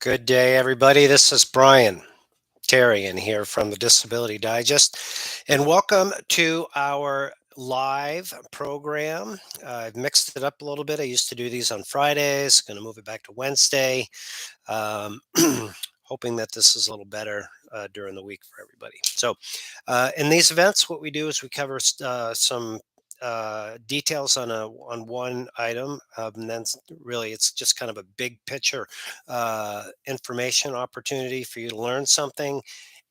Good day, everybody. This is Brian Terrian here from the Disability Digest, and welcome to our live program. I've mixed it up a little bit. I used to do these on Fridays, going to move it back to Wednesday, um, hoping that this is a little better during the week for everybody. So, in these events, what we do is we cover some details on one item, and then really it's just kind of a big picture information opportunity for you to learn something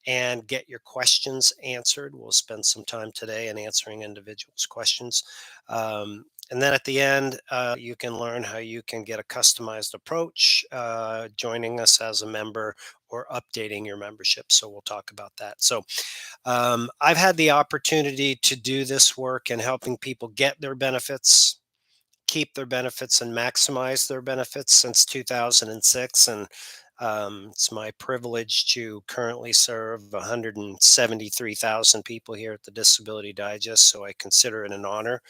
and get your questions answered. We'll spend some time today in answering individuals' questions. And then at the end, you can learn how you can get a customized approach, joining us as a member or updating your membership. So we'll talk about that. So I've had the opportunity to do this work in helping people get their benefits, keep their benefits, and maximize their benefits since 2006. And it's my privilege to currently serve 173,000 people here at the Disability Digest. So I consider it an honor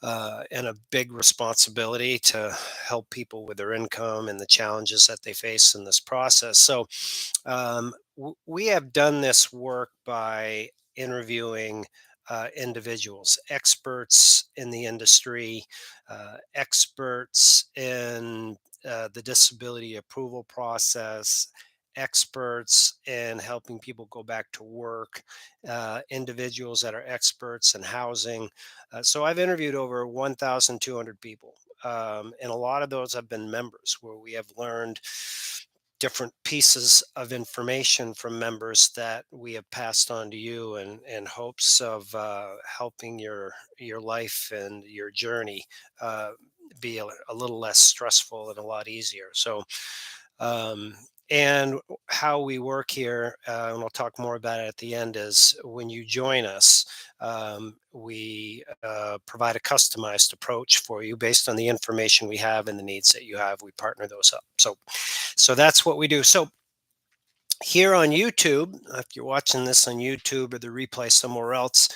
and a big responsibility to help people with their income and the challenges that they face in this process. So we have done this work by interviewing individuals, experts in the industry, experts in the disability approval process, experts in helping people go back to work, individuals that are experts in housing. So I've interviewed over 1,200 people. And a lot of those have been members where we have learned different pieces of information from members that we have passed on to you in hopes of helping your life and your journey be a little less stressful and a lot easier. Um, and how we work here, and we'll talk more about it at the end, is when you join us, we provide a customized approach for you based on the information we have and the needs that you have. We partner those up. So that's what we do. So here on YouTube, if you're watching this on YouTube or the replay somewhere else,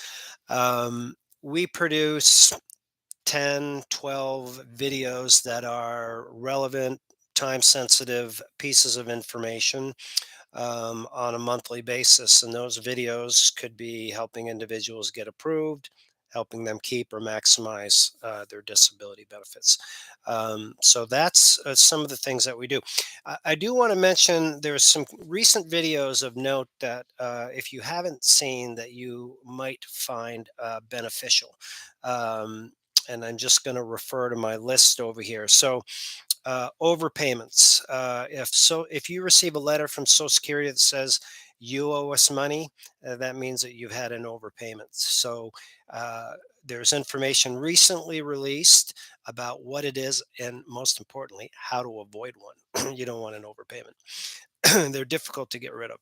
we produce 10, 12 videos that are relevant, time sensitive pieces of information on a monthly basis. And those videos could be helping individuals get approved, helping them keep or maximize their disability benefits. So that's some of the things that we do. I do want to mention there's some recent videos of note that if you haven't seen, that you might find beneficial. And I'm just going to refer to my list over here. So overpayments. If you receive a letter from Social Security that says you owe us money, that means that you've had an overpayment. So there's information recently released about what it is, and most importantly, how to avoid one. You don't want an overpayment. They're difficult to get rid of.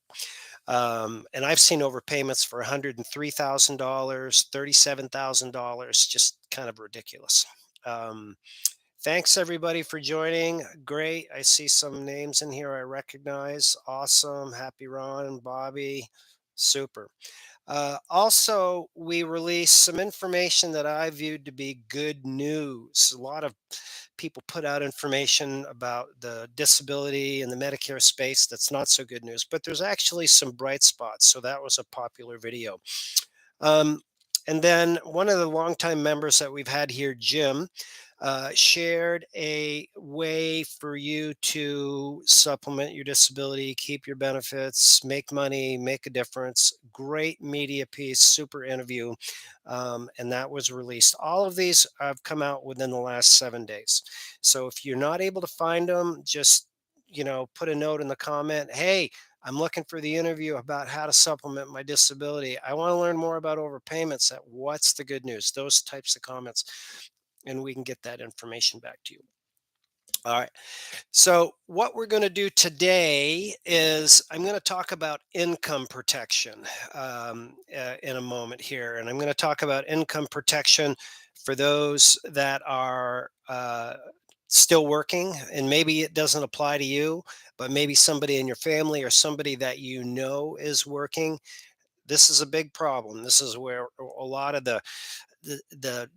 And I've seen overpayments for $103,000, $37,000, just kind of ridiculous. Um, Thanks everybody for joining. Great. I see some names in here I recognize. Awesome. Happy Ron and Bobby. Super. Also, we released some information that I viewed to be good news. A lot of people put out information about the disability and the Medicare space that's not so good news, but there's actually some bright spots. So that was a popular video. Um, and then one of the longtime members that we've had here, Jim, shared a way for you to supplement your disability, keep your benefits, make money, make a difference. Great media piece, super interview. And that was released. All of these have come out within the last 7 days. So if you're not able to find them, just put a note in the comment. Hey, I'm looking for the interview about how to supplement my disability. I want to learn more about overpayments. What's the good news? Those types of comments, and we can get that information back to you. All right. So, what we're going to do today is I'm going to talk about income protection in a moment here. And I'm going to talk about income protection for those that are still working. And maybe it doesn't apply to you, but maybe somebody in your family or somebody that you know is working. This is a big problem. This is where a lot of the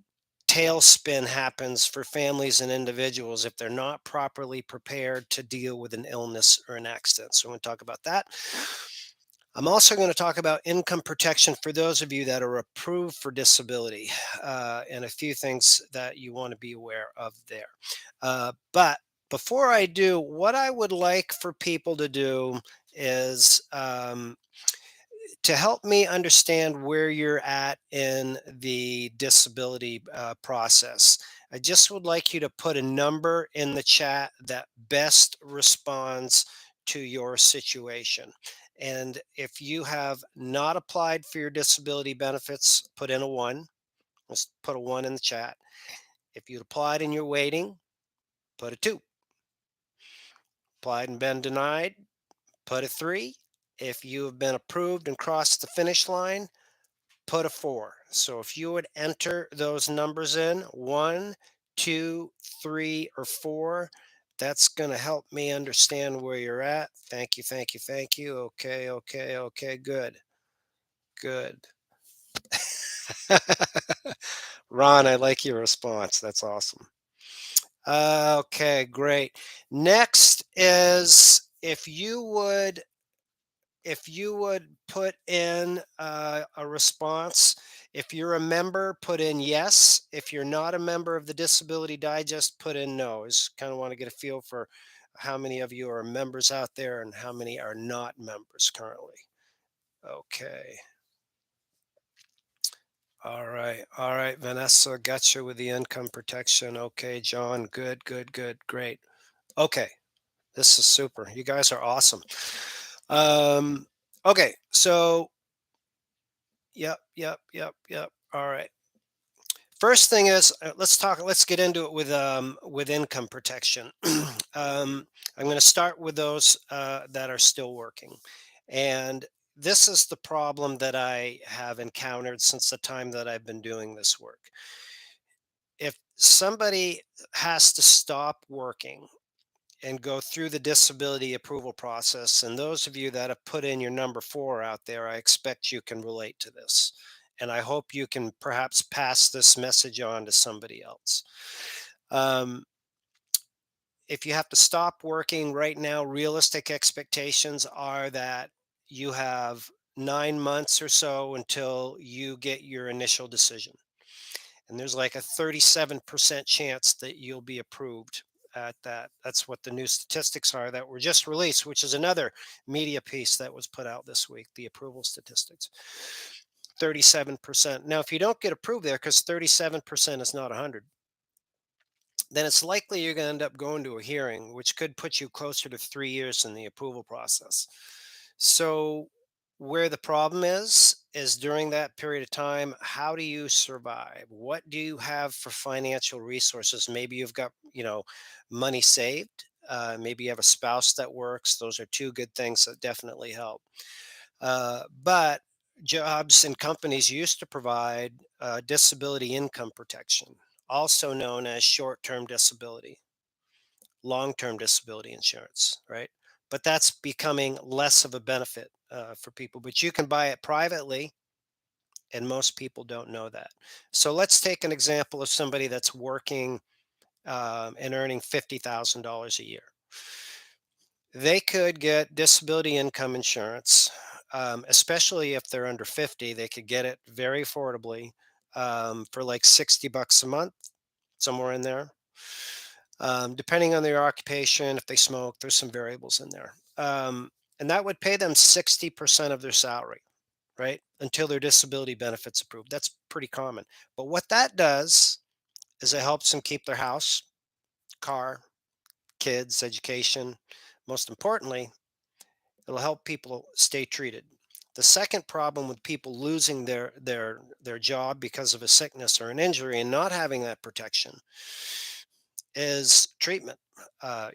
tailspin happens for families and individuals if they're not properly prepared to deal with an illness or an accident. So, I'm going to talk about that. I'm also going to talk about income protection for those of you that are approved for disability, and a few things that you want to be aware of there. But before I do, what I would like for people to do is to help me understand where you're at in the disability process. I just would like you to put a number in the chat that best responds to your situation. And if you have not applied for your disability benefits, put in a one. Let's put a one in the chat. If you applied and you're waiting, put a two. Applied and been denied, put a three. If you have been approved and crossed the finish line, put a four. So if you would enter those numbers in, one, two, three, or four, that's going to help me understand where you're at. Thank you, thank you, thank you. Okay, okay, okay, good, good. Ron, I like your response. That's awesome. Okay, great. Next is if you would put in a response. If you're a member, put in yes. If you're not a member of the Disability Digest, put in no. Just kind of want to get a feel for how many of you are members out there and how many are not members currently. Okay. All right. All right. Vanessa, got you with the income protection. Okay, John. Good, good, good. Great. Okay. This is super. You guys are awesome. Um, okay. So, yep, yep, yep, yep. All right. First thing is, let's get into it with income protection. I'm going to start with those that are still working, and this is the problem that I have encountered since the time that I've been doing this work. If somebody has to stop working and go through the disability approval process. And those of you that have put in your number four out there, I expect you can relate to this. And I hope you can perhaps pass this message on to somebody else. Um, if you have to stop working right now, realistic expectations are that you have 9 months or so until you get your initial decision. And there's like a 37% chance that you'll be approved at that. That's what the new statistics are that were just released, which is another media piece that was put out this week, the approval statistics. 37%. Now, if you don't get approved there, because 37% is not 100, then it's likely you're going to end up going to a hearing, which could put you closer to 3 years in the approval process. So, where the problem is during that period of time, how do you survive? What do you have for financial resources? Maybe you've got, money saved. Maybe you have a spouse that works. Those are two good things that definitely help. But jobs and companies used to provide disability income protection, also known as short term disability, long term disability insurance, right? But that's becoming less of a benefit for people. But you can buy it privately, and most people don't know that. So let's take an example of somebody that's working and earning $50,000 a year. They could get disability income insurance, especially if they're under 50. They could get it very affordably for like $60 a month, somewhere in there. Depending on their occupation, if they smoke, there's some variables in there. And that would pay them 60% of their salary, right? Until their disability benefits approved. That's pretty common. But what that does is it helps them keep their house, car, kids, education. Most importantly, it'll help people stay treated. The second problem with people losing their job because of a sickness or an injury and not having that protection is treatment.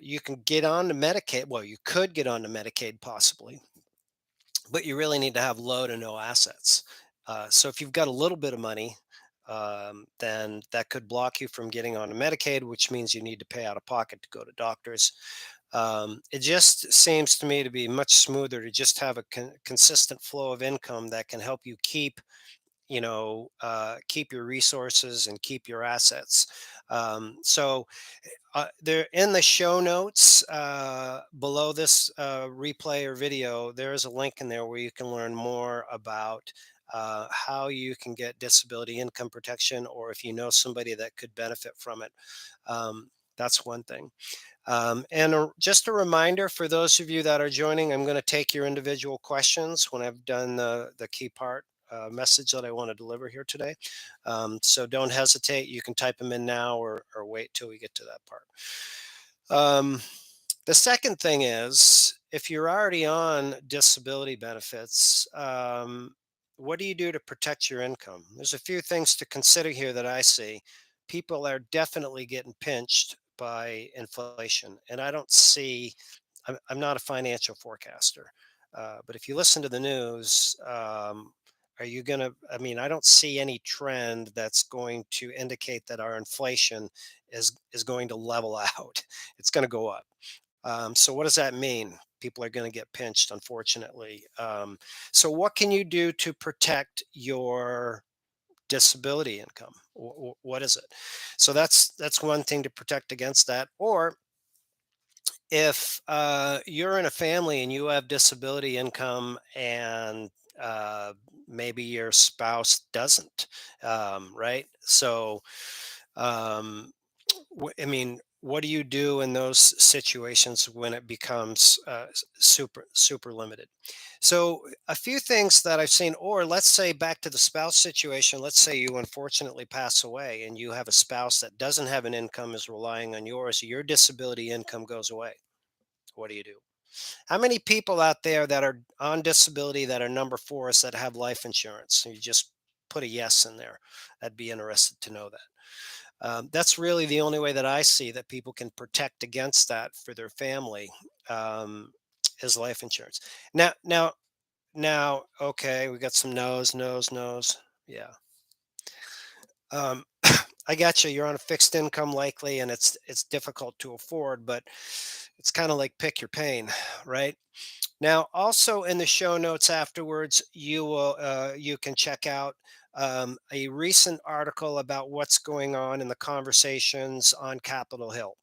You can get on to Medicaid. Well, you could get on to Medicaid possibly, but you really need to have low to no assets. So if you've got a little bit of money, then that could block you from getting on to Medicaid, which means you need to pay out of pocket to go to doctors. It just seems to me to be much smoother to just have a consistent flow of income that can help you keep keep your resources and keep your assets. So there in the show notes below this replay or video, there is a link in there where you can learn more about how you can get disability income protection, or if you know somebody that could benefit from it. That's one thing. Just a reminder for those of you that are joining, I'm going to take your individual questions when I've done the key part message that I want to deliver here today. So don't hesitate. You can type them in now, or wait till we get to that part. Um, the second thing is, if you're already on disability benefits, what do you do to protect your income? There's a few things to consider here that I see. People are definitely getting pinched by inflation, and I don't see. I'm not a financial forecaster, but if you listen to the news, are you going to? I mean, I don't see any trend that's going to indicate that our inflation is going to level out. It's going to go up. So what does that mean? People are going to get pinched, unfortunately. So what can you do to protect your disability income? What is it? So that's one thing to protect against that. Or if you're in a family and you have disability income, and maybe your spouse doesn't, right? So um, I mean, what do you do in those situations when it becomes super limited? So a few things that I've seen, or let's say back to the spouse situation. Let's say you unfortunately pass away and you have a spouse that doesn't have an income, is relying on yours. Your disability income goes away. What do you do? How many people out there that are on disability that are number fours that have life insurance? You just put a yes in there. I'd be interested to know that. That's really the only way that I see that people can protect against that for their family, um, is life insurance. Now, okay, we got some no's, no's, no's. Yeah. Um, I got you. You're on a fixed income likely, and it's difficult to afford, but it's kind of like pick your pain, right? Now, also in the show notes afterwards, you can check out a recent article about what's going on in the conversations on Capitol Hill,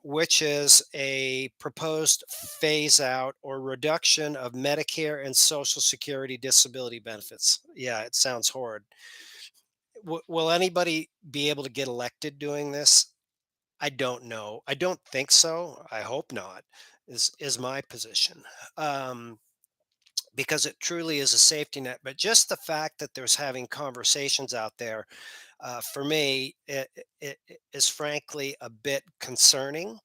which is a proposed phase out or reduction of Medicare and Social Security disability benefits. Yeah, it sounds horrid. Will anybody be able to get elected doing this? I don't know. I don't think so. I hope not. Is my position. Um, because it truly is a safety net. But just the fact that there's having conversations out there, for me, it is frankly a bit concerning.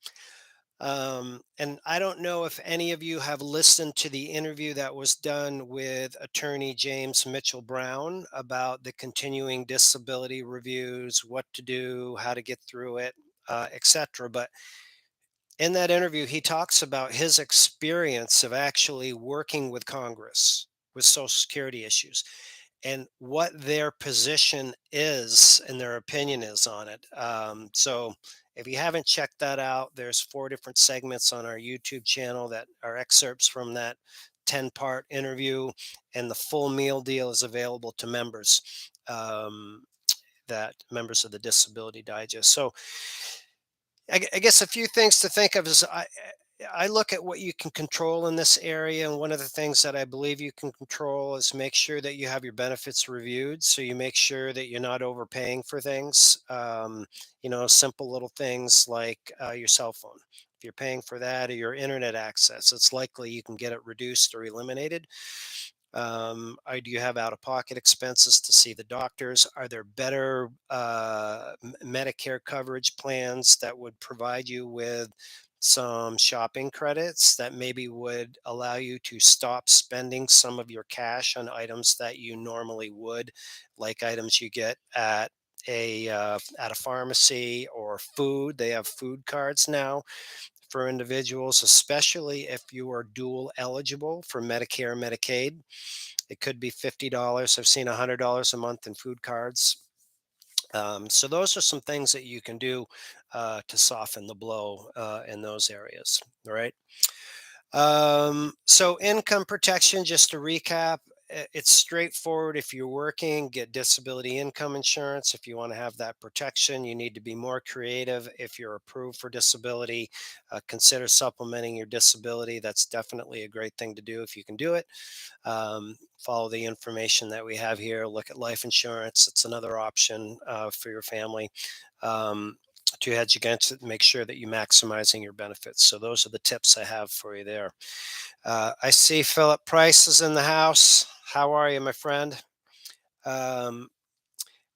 And I don't know if any of you have listened to the interview that was done with attorney James Mitchell Brown about the continuing disability reviews, what to do, how to get through it, etc. But in that interview, he talks about his experience of actually working with Congress with Social Security issues and what their position is and their opinion is on it. So if you haven't checked that out, there's 4 different segments on our YouTube channel that are excerpts from that 10-part interview, and the full meal deal is available to members. That members of the Disability Digest. So I guess a few things to think of is I look at what you can control in this area, and one of the things that I believe you can control is make sure that you have your benefits reviewed. So you make sure that you're not overpaying for things. Simple little things like your cell phone. If you're paying for that or your internet access, it's likely you can get it reduced or eliminated. Do you have out of pocket expenses to see the doctors? Are there better Medicare coverage plans that would provide you with some shopping credits that maybe would allow you to stop spending some of your cash on items that you normally would, like items you get at a pharmacy, or food? They have food cards now for individuals, especially if you are dual eligible for Medicare and Medicaid. It could be $50. I've seen $100 a month in food cards. So those are some things that you can do to soften the blow in those areas. All right. So income protection, just to recap, it's straightforward. If you're working, get disability income insurance. If you want to have that protection, you need to be more creative. If you're approved for disability, consider supplementing your disability. That's definitely a great thing to do if you can do it. Follow the information that we have here. Look at life insurance. It's another option for your family. To hedge against it, make sure that you're maximizing your benefits. So those are the tips I have for you there. I see Philip Price is in the house. How are you, my friend? Um,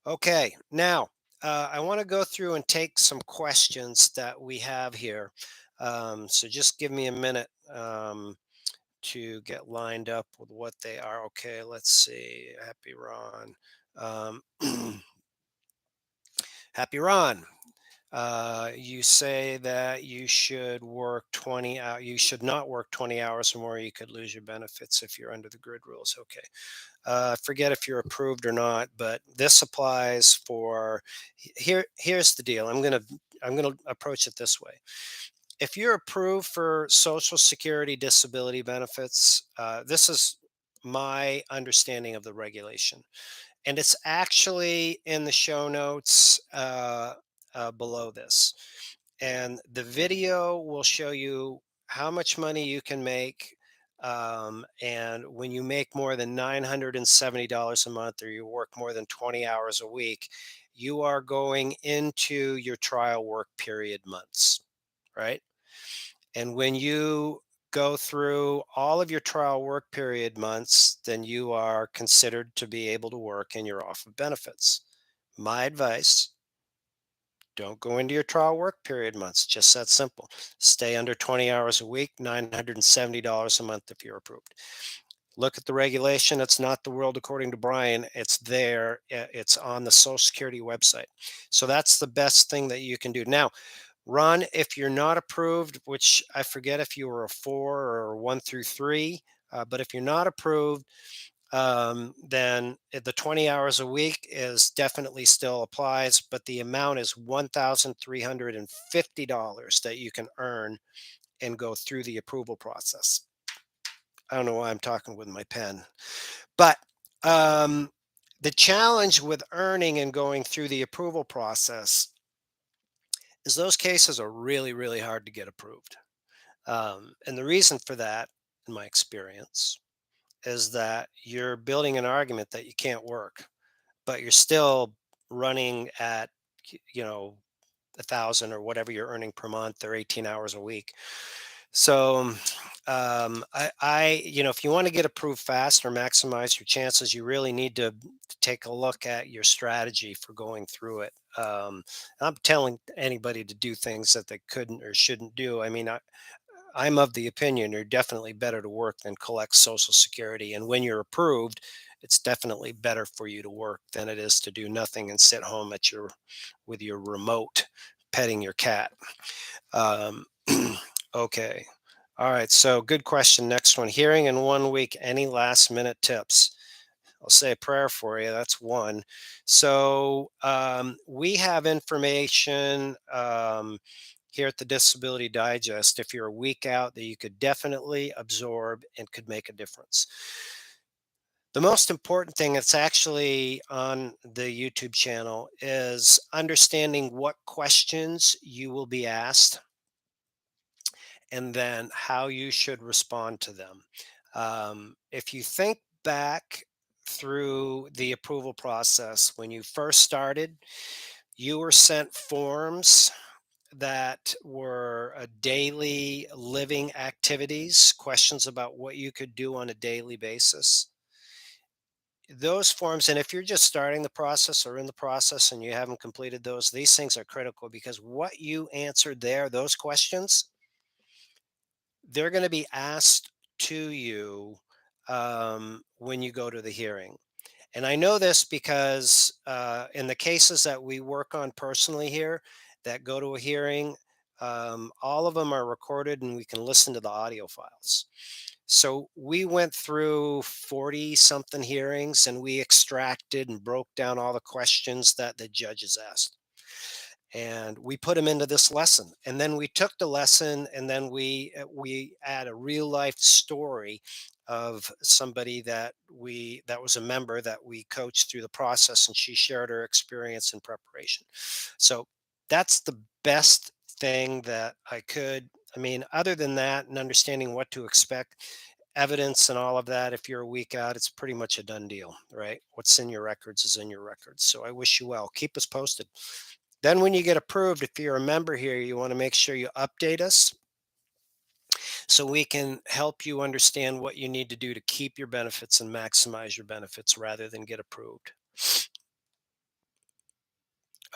okay, now I want to go through and take some questions that we have here. So just give me a minute to get lined up with what they are. Okay, let's see. Happy Ron. Um, Happy Ron. You say that you should work 20 hours. You should not work 20 hours or more. You could lose your benefits if you're under the grid rules. Okay. Forget if you're approved or not, but this applies for here's the deal. I'm gonna approach it this way. If you're approved for Social Security disability benefits, this is my understanding of the regulation, and it's actually in the show notes below this. And the video will show you how much money you can make. And when you make more than $970 a month or you work more than 20 hours a week, you are going into your trial work period months, right? And when you go through all of your trial work period months, then you are considered to be able to work and you're off of benefits. My advice, don't go into your trial work period months. Just that simple. Stay under 20 hours a week, $970 a month if you're approved. Look at the regulation. It's not the world according to Brian. It's there. It's on the Social Security website. So that's the best thing that you can do. Now, Ron, if you're not approved, which I forget if you were a 4 or 1 through 3, but if you're not approved, then the 20 hours a week is definitely still applies, but the amount is $1,350 that you can earn and go through the approval process. I don't know why I'm talking with my pen, but um, the challenge with earning and going through the approval process is those cases are really, really hard to get approved. And the reason for that, in my experience, is that you're building an argument that you can't work, but you're still running at, you know, 1,000 or whatever you're earning per month or 18 hours a week. So, if you want to get approved fast or maximize your chances, you really need to take a look at your strategy for going through it. I'm telling anybody to do things that they couldn't or shouldn't do. I mean, I'm of the opinion you're definitely better to work than collect Social Security. And when you're approved, it's definitely better for you to work than it is to do nothing and sit home with your remote petting your cat. Um, okay. All right. So good question. Next one. Hearing in 1 week. Any last minute tips? I'll say a prayer for you. That's one. So we have information here at the Disability Digest. If you're a week out, that you could definitely absorb and could make a difference. The most important thing that's actually on the YouTube channel is understanding what questions you will be asked and then how you should respond to them. If you think back through the approval process, when you first started, you were sent forms that were daily living activities, questions about what you could do on a daily basis. Those forms, and if you're just starting the process or in the process and you haven't completed those, these things are critical because what you answered there, those questions, they're going to be asked to you when you go to the hearing. And I know this because in the cases that we work on personally here that go to a hearing, all of them are recorded and we can listen to the audio files. So we went through 40 something hearings and we extracted and broke down all the questions that the judges asked. and we put them into this lesson, and then we took the lesson, and then we add a real life story of somebody that was a member that we coached through the process, and she shared her experience in preparation. So that's the best thing that I could. I mean, other than that, and understanding what to expect, evidence and all of that, if you're a week out, it's pretty much a done deal, right? What's in your records is in your records. So I wish you well. Keep us posted. Then, when you get approved, if you're a member here, you want to make sure you update us so we can help you understand what you need to do to keep your benefits and maximize your benefits rather than get approved.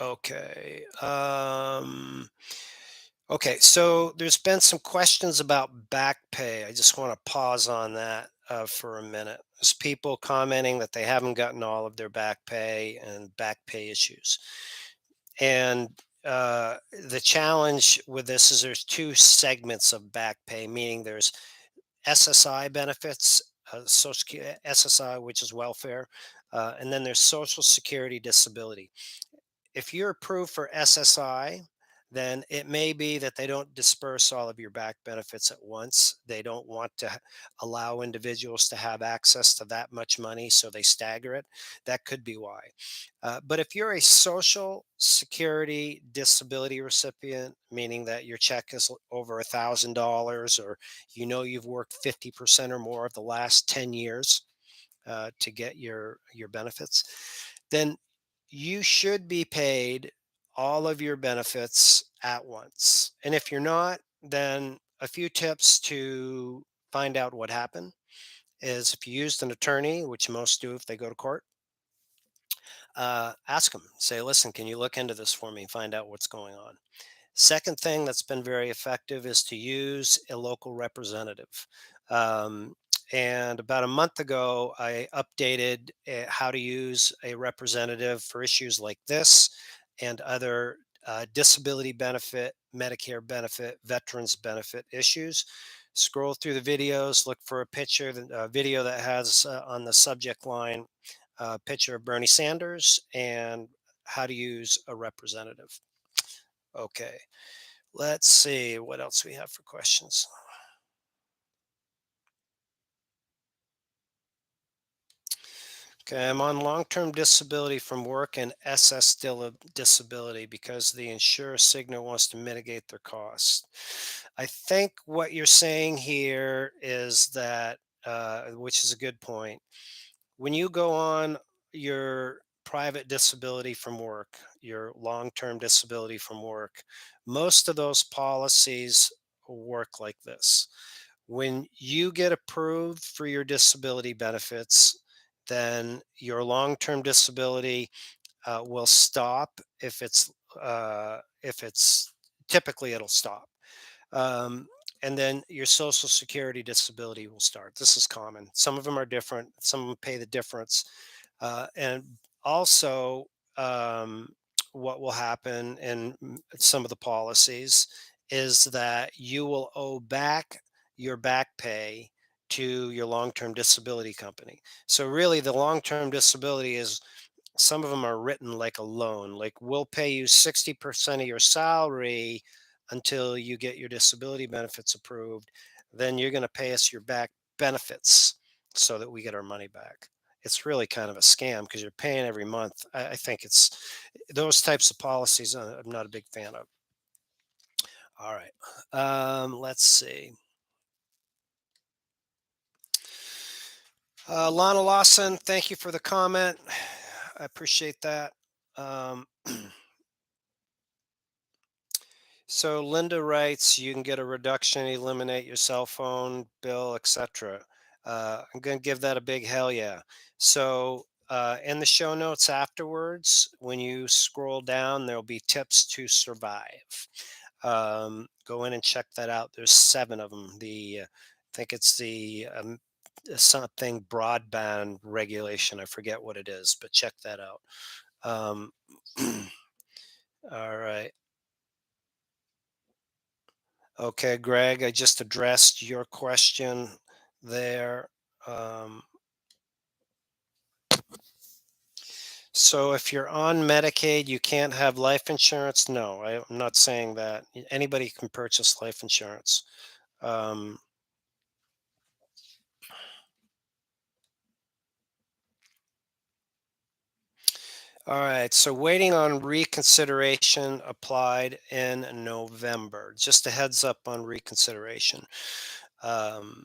Okay. Okay. So there's been some questions about back pay. I just want to pause on that for a minute. There's people commenting that they haven't gotten all of their back pay and back pay issues. And the challenge with this is there's two segments of back pay, meaning there's SSI benefits, SSI, which is welfare, and then there's Social Security disability. If you're approved for SSI, then it may be that they don't disperse all of your back benefits at once. They don't want to allow individuals to have access to that much money, so they stagger it. That could be why. But if you're a Social Security disability recipient, meaning that your check is over $1,000, or you've worked 50% or more of the last 10 years to get your benefits, then you should be paid all of your benefits at once. And if you're not, then a few tips to find out what happened is, if you used an attorney, which most do if they go to court, ask them, say, listen, can you look into this for me and find out what's going on? Second thing that's been very effective is to use a local representative. Um, and about a month ago, I updated how to use a representative for issues like this and other disability benefit, Medicare benefit, veterans benefit issues. Scroll through the videos, look for a picture, a video that has on the subject line a picture of Bernie Sanders and how to use a representative. Okay. Let's see what else we have for questions. Okay, I'm on long-term disability from work and disability because the insurer Cigna wants to mitigate their costs. I think what you're saying here is that, which is a good point. When you go on your private disability from work, your long-term disability from work, most of those policies work like this. When you get approved for your disability benefits, then your long-term disability will stop if it's typically it'll stop. Um, and then your social security disability will start. This is common. Some of them are different. Some of them pay the difference. And also, um, what will happen in some of the policies is that you will owe back your back pay to your long-term disability company. So really, the long-term disability is, some of them are written like a loan, like we'll pay you 60% of your salary until you get your disability benefits approved. Then you're going to pay us your back benefits so that we get our money back. It's really kind of a scam because you're paying every month. I think it's those types of policies I'm not a big fan of. All right. Let's see. Lana Lawson, thank you for the comment. I appreciate that. Um, So Linda writes, you can get a reduction, eliminate your cell phone bill, etc. I'm going to give that a big hell yeah. So in the show notes afterwards, when you scroll down, there'll be tips to survive. Go in and check that out. There's 7 of them. I think it's the something broadband regulation. I forget what it is, but check that out. Um, all right. Okay, Greg, I just addressed your question there. Um, So if you're on Medicaid, you can't have life insurance? No, I'm not saying that. Anybody can purchase life insurance. Um, all right. So waiting on reconsideration applied in November. Just a heads up on reconsideration. Um,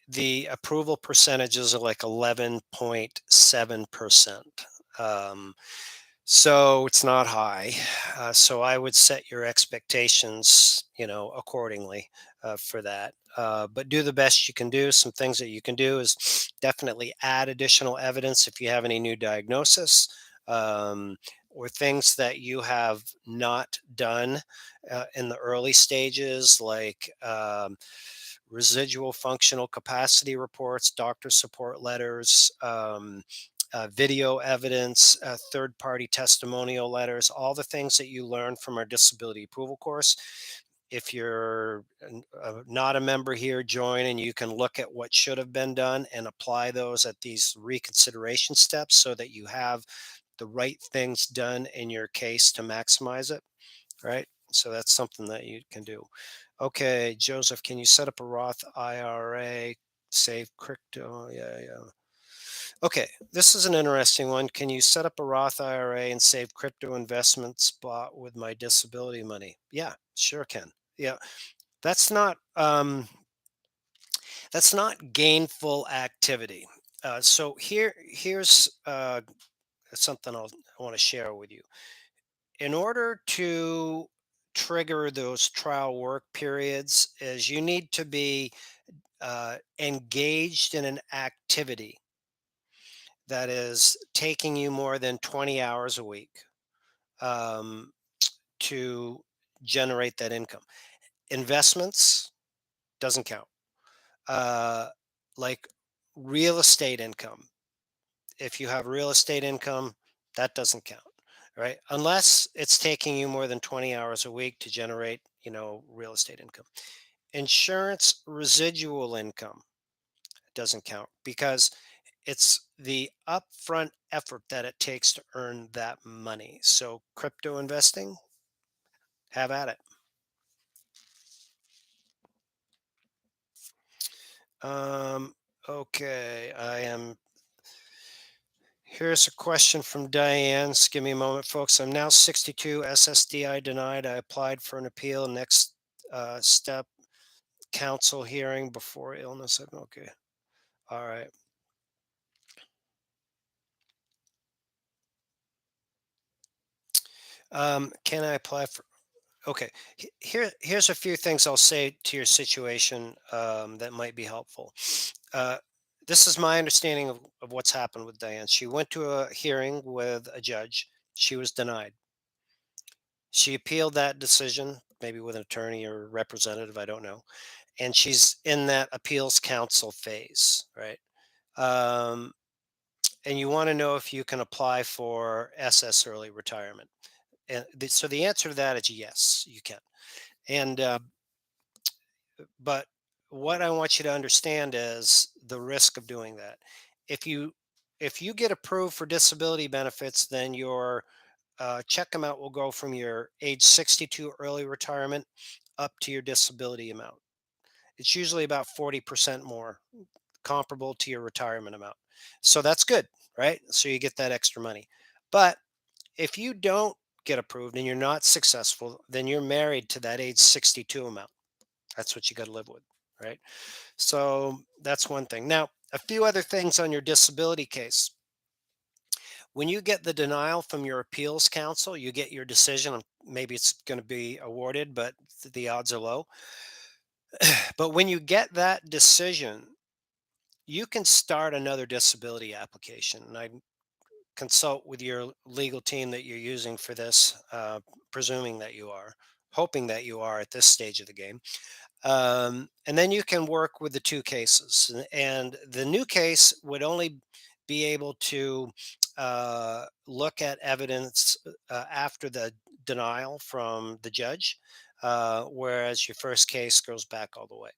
the approval percentages are like 11.7%. Um, So it's not high. So I would set your expectations, accordingly for that. But do the best you can do. Some things that you can do is definitely add additional evidence if you have any new diagnosis, um, or things that you have not done in the early stages, like residual functional capacity reports, doctor support letters, video evidence, third party testimonial letters, all the things that you learn from our disability approval course. If you're not a member here, join and you can look at what should have been done and apply those at these reconsideration steps so that you have the right things done in your case to maximize it. Right. So that's something that you can do. Okay, Joseph, can you set up a Roth IRA, save crypto? Yeah, yeah. Okay, this is an interesting one. Can you set up a Roth IRA and save crypto investments bought with my disability money? Yeah, sure can. Yeah, that's not gainful activity. So here's something I want to share with you. In order to trigger those trial work periods, is you need to be engaged in an activity that is taking you more than 20 hours a week um, to generate that income. Investments doesn't count. Uh, like real estate income. If you have real estate income, that doesn't count, right? Unless it's taking you more than 20 hours a week to generate, real estate income. Insurance residual income doesn't count because it's the upfront effort that it takes to earn that money. So crypto investing, have at it. Um, okay, here's a question from Diane. Just give me a moment, folks. I'm now 62, SSDI denied. I applied for an appeal. Next step, counsel hearing before illness. Okay, all right. Can I apply for? Okay, here's a few things I'll say to your situation that might be helpful. Uh, this is my understanding of what's happened with Diane. She went to a hearing with a judge. She was denied. She appealed that decision, maybe with an attorney or representative, I don't know. And she's in that appeals counsel phase, right? Um, and you want to know if you can apply for SS early retirement. And so the answer to that is yes, you can. And but what I want you to understand is the risk of doing that. If you get approved for disability benefits, then your check amount will go from your age 62 early retirement up to your disability amount. It's usually about 40% more, comparable to your retirement amount. So that's good, right? So you get that extra money. But if you don't get approved and you're not successful, then you're married to that age 62 amount. That's what you got to live with, right? So that's one thing. Now, a few other things on your disability case. When you get the denial from your appeals counsel, you get your decision. Maybe it's going to be awarded, but the odds are low. But when you get that decision, you can start another disability application. And I consult with your legal team that you're using for this, presuming that you are, hoping that you are at this stage of the game. And then you can work with the two cases. And the new case would only be able to look at evidence after the denial from the judge, whereas your first case goes back all the way.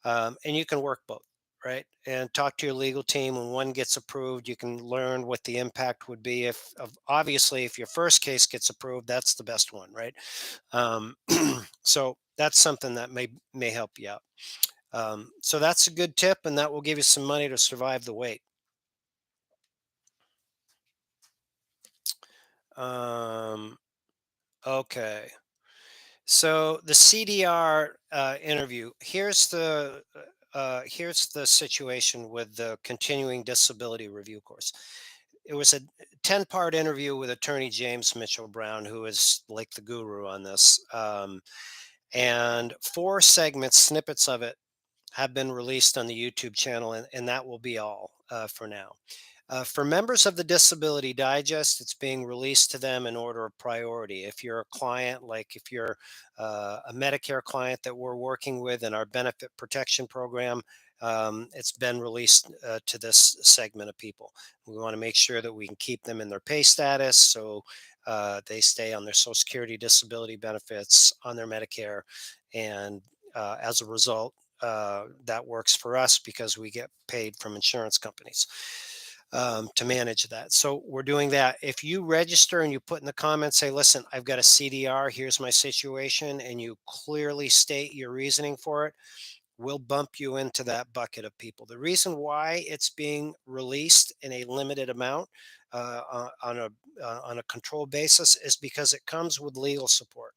And you can work both, right? And talk to your legal team. When one gets approved, you can learn what the impact would be. If obviously, if your first case gets approved, that's the best one, right? Um, so that's something that may help you out. So that's a good tip, and that will give you some money to survive the wait. Um, okay. So the CDR interview. Here's the situation with the continuing disability review course. It was a 10-part interview with attorney James Mitchell Brown, who is like the guru on this. And four segments, snippets of it, have been released on the YouTube channel, and that will be all for now. For members of the Disability Digest, it's being released to them in order of priority. If you're a client, like if you're a Medicare client that we're working with in our benefit protection program, it's been released to this segment of people. We want to make sure that we can keep them in their pay status so they stay on their Social Security disability benefits, on their Medicare, and as a result, that works for us because we get paid from insurance companies to manage that. So we're doing that. If you register and you put in the comments, say, listen, I've got a CDR, here's my situation, and you clearly state your reasoning for it, we'll bump you into that bucket of people. The reason why it's being released in a limited amount on a control basis is because it comes with legal support.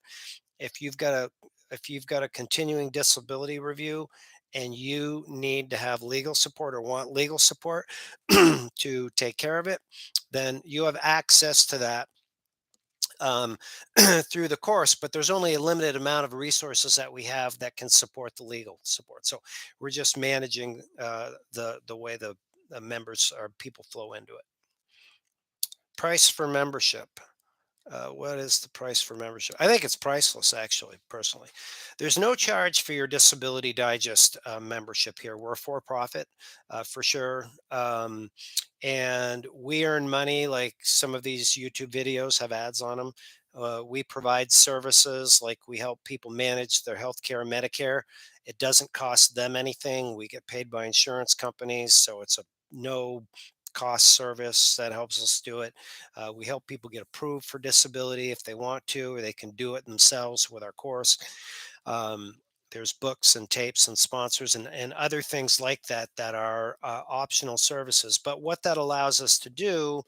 If you've got a if you've got a continuing disability review and you need to have legal support or want legal support to take care of it, then you have access to that um, through the course. But there's only a limited amount of resources that we have that can support the legal support. So we're just managing the way the members or people flow into it. Price for membership. What is the price for membership? I think it's priceless, actually, personally. There's no charge for your Disability Digest membership here. We're for profit for sure. And we earn money like some of these YouTube videos have ads on them. We provide services like we help people manage their health care and Medicare. It doesn't cost them anything. We get paid by insurance companies. So it's a no cost service that helps us do it. We help people get approved for disability if they want to, or they can do it themselves with our course. Um, there's books and tapes and sponsors and other things like that that are optional services. But what that allows us to do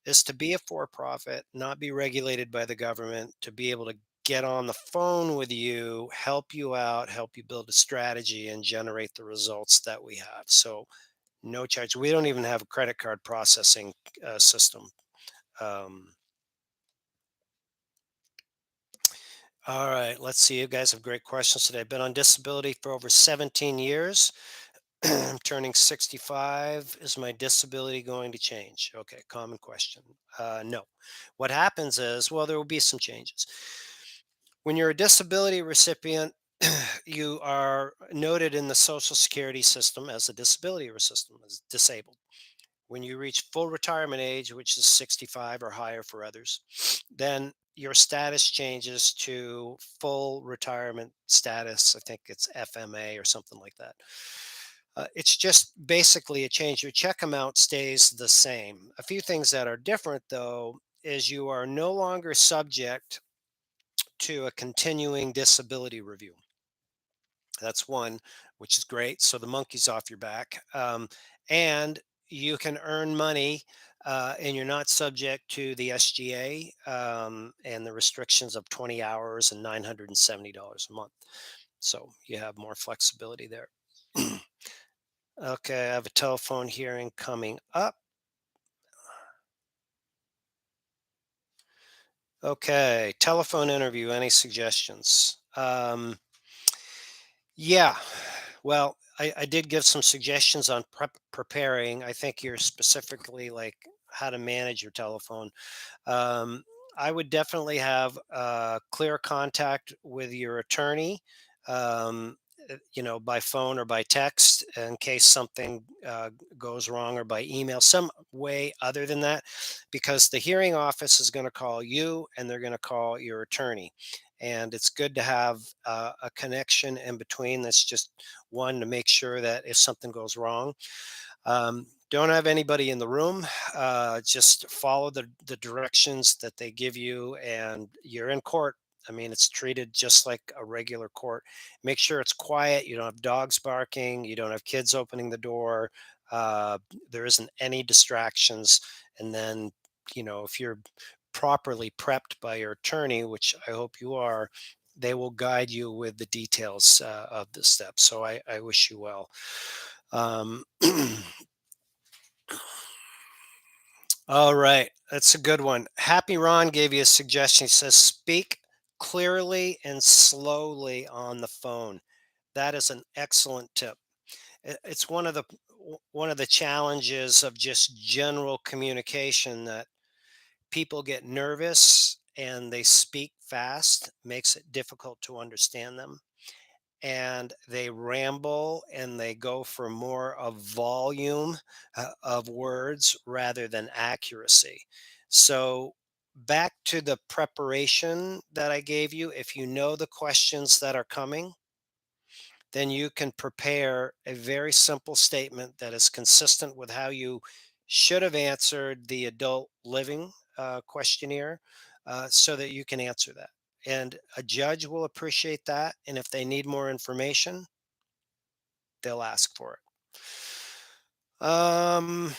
is to be a for profit, not be regulated by the government, to be able to get on the phone with you, help you out, help you build a strategy, and generate the results that we have. So, no charge. We don't even have a credit card processing system. Um, all right, let's see. You guys have great questions today. I've been on disability for over 17 years. I'm turning 65. Is my disability going to change? Okay, common question. No. What happens is, well, there will be some changes. When you're a disability recipient, you are noted in the Social Security system as a disability system, as disabled. When you reach full retirement age, which is 65 or higher for others, then your status changes to full retirement status. I think it's FMA or something like that. It's just basically a change. Your check amount stays the same. A few things that are different, though, is you are no longer subject to a continuing disability review. That's one, which is great. So the monkey's off your back. And you can earn money and you're not subject to the SGA and the restrictions of 20 hours and $970 a month. So you have more flexibility there. Okay, I have a telephone hearing coming up. Okay, telephone interview. Any suggestions? Yeah, well, I did give some suggestions on preparing. I think you're specifically like how to manage your telephone. Um, I would definitely have clear contact with your attorney, by phone or by text in case something goes wrong, or by email, some way other than that, because the hearing office is going to call you and they're going to call your attorney. And it's good to have a connection in between that's just one to make sure that if something goes wrong, don't have anybody in the room. Just follow the directions that they give you, and you're in court. I mean, it's treated just like a regular court. Make sure it's quiet. You don't have dogs barking. You don't have kids opening the door. Uh, there isn't any distractions. And then, if you're properly prepped by your attorney, which I hope you are, they will guide you with the details of the steps. So I wish you well. Um, All right, that's a good one. Happy Ron gave you a suggestion. He says, speak clearly and slowly on the phone. That is an excellent tip. It's one of the challenges of just general communication that people get nervous and they speak fast, makes it difficult to understand them, and they ramble and they go for more of volume of words rather than accuracy. So, back to the preparation that I gave you, if you know the questions that are coming, then you can prepare a very simple statement that is consistent with how you should have answered the adult living questionnaire, so that you can answer that. And a judge will appreciate that. And if they need more information, they'll ask for it. All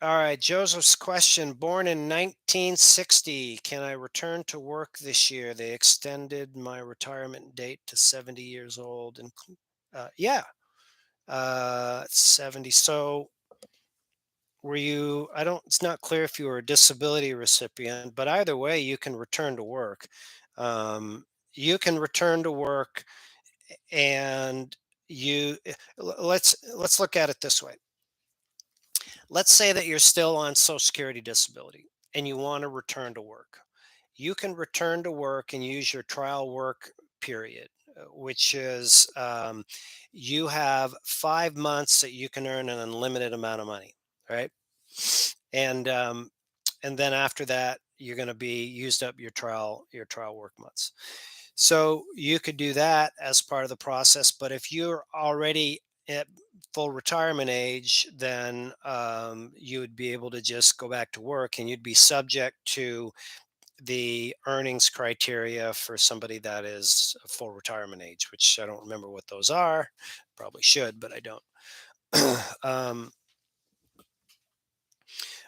right. Joseph's question: born in 1960, can I return to work this year? They extended my retirement date to 70 years old. And yeah, 70. So were you, I don't, it's not clear if you were a disability recipient, but either way, you can return to work. Um, you can return to work, and let's look at it this way. Let's say that you're still on Social Security disability and you want to return to work. You can return to work and use your trial work period, which is, you have 5 months that you can earn an unlimited amount of money, right? And and then after that, you're going to be used up your trial work months. So you could do that as part of the process. But if you're already at full retirement age, then you would be able to just go back to work, and you'd be subject to the earnings criteria for somebody that is a full retirement age, which I don't remember what those are. Probably should, but I don't. um,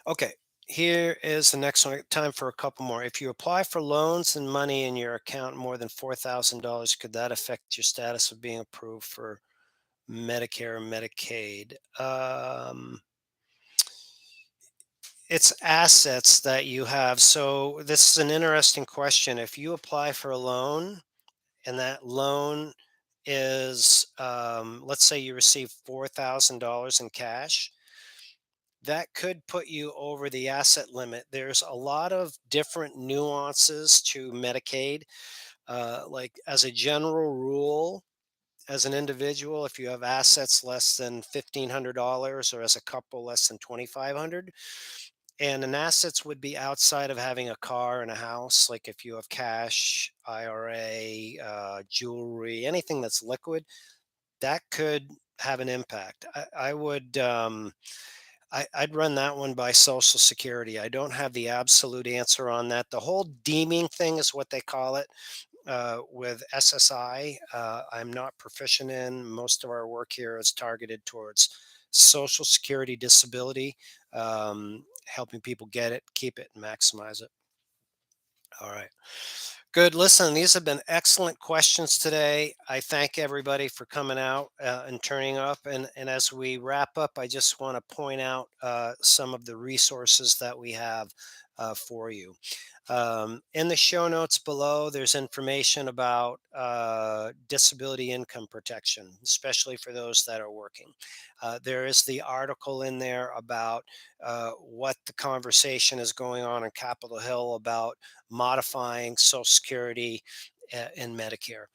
okay. Here is the next one. Time for a couple more. If you apply for loans and money in your account more than $4,000, could that affect your status of being approved for Medicare and Medicaid? It's assets that you have. So this is an interesting question. If you apply for a loan and that loan is, let's say you receive $4,000 in cash, that could put you over the asset limit. There's a lot of different nuances to Medicaid. Like, as a general rule, as an individual, if you have assets less than $1,500, or as a couple less than 2,500, and an assets would be outside of having a car and a house, like if you have cash, IRA, jewelry, anything that's liquid, that could have an impact. I would, I'd run that one by Social Security. I don't have the absolute answer on that. The whole deeming thing is what they call it, with SSI. I'm not proficient in. Most of our work here is targeted towards Social Security disability, helping people get it, keep it, and maximize it. All right. Good. Listen, these have been excellent questions today. I thank everybody for coming out and turning up. And as we wrap up, I just want to point out some of the resources that we have for you. In the show notes below, there's information about disability income protection, especially for those that are working. There is the article in there about what the conversation is going on in Capitol Hill about modifying Social Security and Medicare.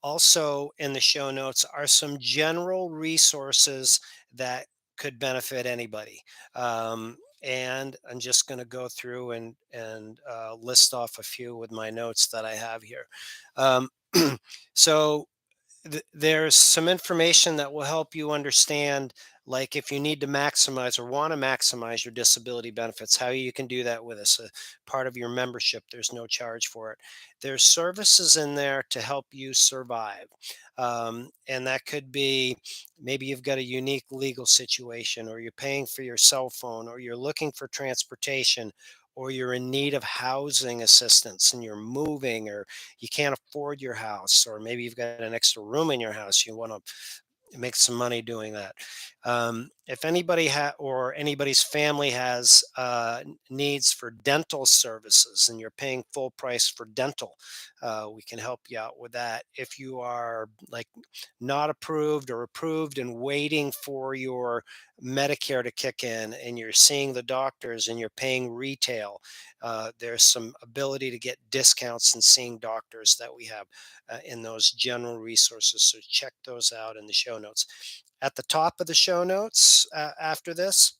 Also, in the show notes are some general resources that could benefit anybody. Um, And I'm just going to go through and list off a few with my notes that I have here. Um, so there's some information that will help you understand, like if you need to maximize or want to maximize your disability benefits, how you can do that with us. A part of your membership, there's no charge for it. There's services in there to help you survive. And that could be, maybe you've got a unique legal situation, or you're paying for your cell phone, or you're looking for transportation, or you're in need of housing assistance and you're moving, or you can't afford your house, or maybe you've got an extra room in your house, you want to make some money doing that. If anybody or anybody's family has needs for dental services and you're paying full price for dental, we can help you out with that. If you are like not approved or approved and waiting for your Medicare to kick in, and you're seeing the doctors and you're paying retail, there's some ability to get discounts and seeing doctors that we have in those general resources. So check those out in the show notes. At the top of the show notes after this,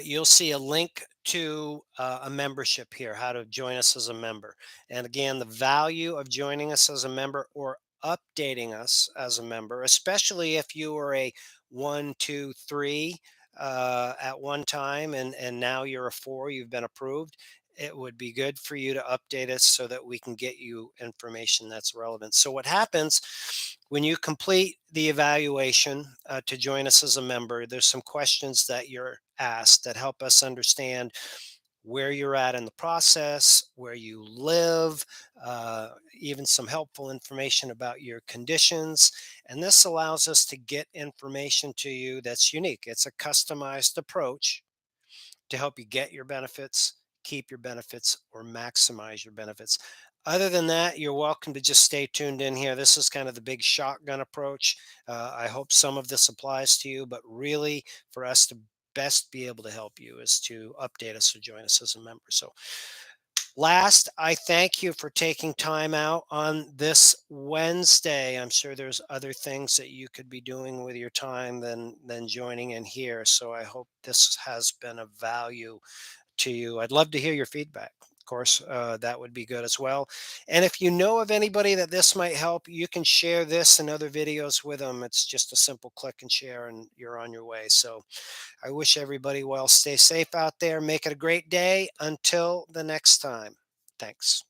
you'll see a link to a membership here, how to join us as a member. And again, the value of joining us as a member or updating us as a member, especially if you were a 1, 2, 3 at one time, and now you're a 4, you've been approved. It would be good for you to update us so that we can get you information that's relevant. So, what happens when you complete the evaluation to join us as a member? There's some questions that you're asked that help us understand where you're at in the process, where you live, even some helpful information about your conditions. And this allows us to get information to you that's unique. It's a customized approach to help you get your benefits, keep your benefits, or maximize your benefits. Other than that, you're welcome to just stay tuned in here. This is kind of the big shotgun approach. I hope some of this applies to you, but really, for us to best be able to help you is to update us or join us as a member. So, last, I thank you for taking time out on this Wednesday. I'm sure there's other things that you could be doing with your time than joining in here. So I hope this has been of value to you. I'd love to hear your feedback. Of course, that would be good as well. And if you know of anybody that this might help, you can share this and other videos with them. It's just a simple click and share, and you're on your way. So I wish everybody well. Stay safe out there. Make it a great day. Until the next time. Thanks.